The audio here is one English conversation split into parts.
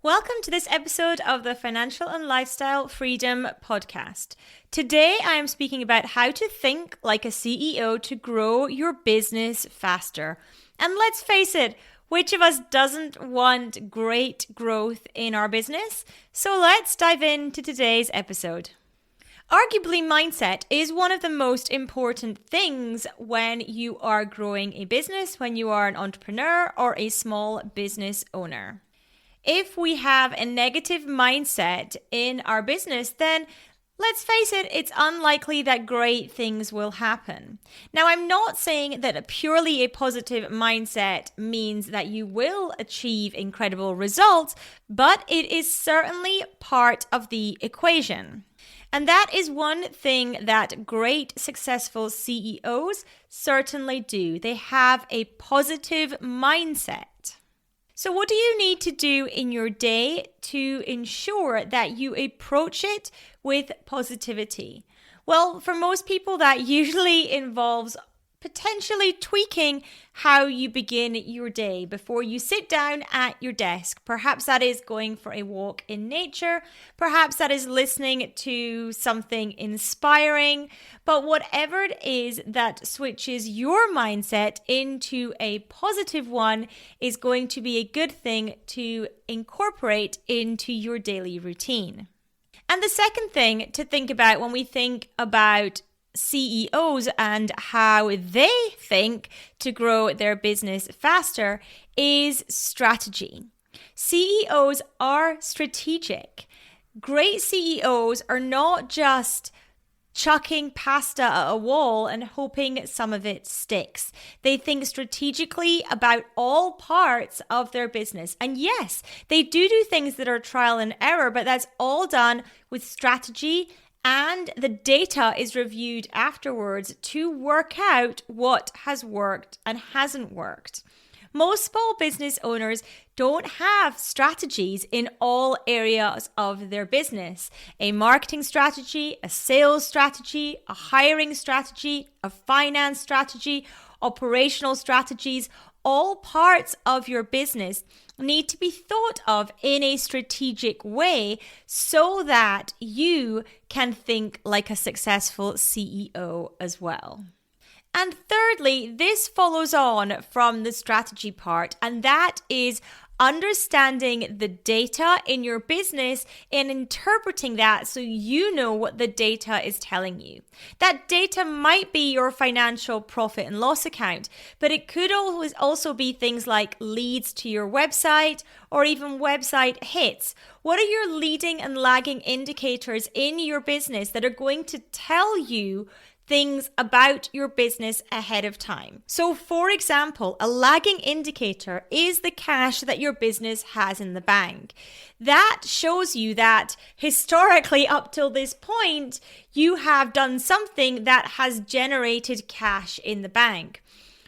Welcome to this episode of the Financial and Lifestyle Freedom Podcast. Today I am speaking about how to think like a CEO to grow your business faster. And let's face it, which of us doesn't want great growth in our business? So let's dive into today's episode. Arguably, mindset is one of the most important things when you are growing a business, when you are an entrepreneur or a small business owner. If we have a negative mindset in our business, then let's face it, it's unlikely that great things will happen. Now, I'm not saying that purely a positive mindset means that you will achieve incredible results, but it is certainly part of the equation. And that is one thing that great successful CEOs certainly do. They have a positive mindset. So what do you need to do in your day to ensure that you approach it with positivity? Well, for most people, that usually involves potentially tweaking how you begin your day before you sit down at your desk. Perhaps that is going for a walk in nature. Perhaps that is listening to something inspiring. But whatever it is that switches your mindset into a positive one is going to be a good thing to incorporate into your daily routine. And the second thing to think about when we think about CEOs and how they think to grow their business faster is strategy. CEOs are strategic. Great CEOs are not just chucking pasta at a wall and hoping some of it sticks. They think strategically about all parts of their business. And yes, they do things that are trial and error, but that's all done with strategy, and the data is reviewed afterwards to work out what has worked and hasn't worked. Most small business owners don't have strategies in all areas of their business. A marketing strategy, a sales strategy, a hiring strategy, a finance strategy, operational strategies. All parts of your business need to be thought of in a strategic way so that you can think like a successful CEO as well. And thirdly, this follows on from the strategy part, and that is understanding the data in your business and interpreting that so you know what the data is telling you. That data might be your financial profit and loss account, but it could always also be things like leads to your website or even website hits. What are your leading and lagging indicators in your business that are going to tell you things about your business ahead of time? So for example, a lagging indicator is the cash that your business has in the bank. That shows you that historically up till this point, you have done something that has generated cash in the bank.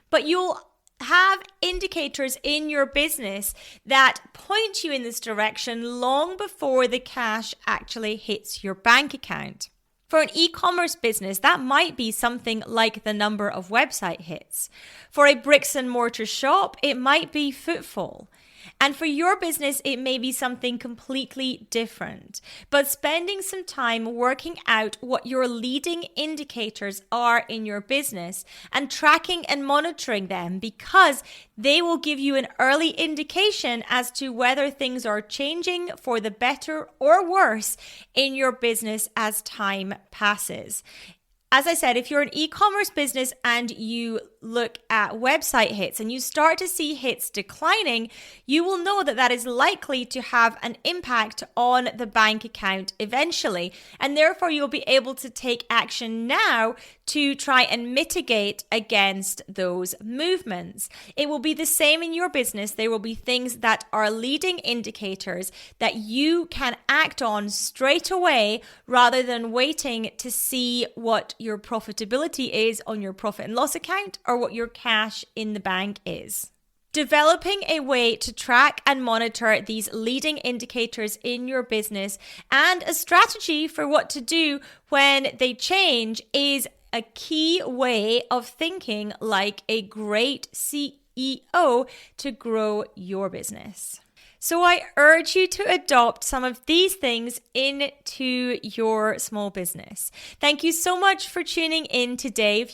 But you'll have indicators in your business that point you in this direction long before the cash actually hits your bank account. For an e-commerce business, that might be something like the number of website hits. For a bricks and mortar shop, it might be footfall. And for your business, it may be something completely different. But spending some time working out what your leading indicators are in your business and tracking and monitoring them, because they will give you an early indication as to whether things are changing for the better or worse in your business as time passes. As I said, if you're an e-commerce business and you look at website hits and you start to see hits declining, you will know that that is likely to have an impact on the bank account eventually. And therefore, you'll be able to take action now to try and mitigate against those movements. It will be the same in your business. There will be things that are leading indicators that you can act on straight away rather than waiting to see what your profitability is on your profit and loss account or what your cash in the bank is. Developing a way to track and monitor these leading indicators in your business and a strategy for what to do when they change is a key way of thinking like a great CEO to grow your business. So I urge you to adopt some of these things into your small business. Thank you so much for tuning in today. If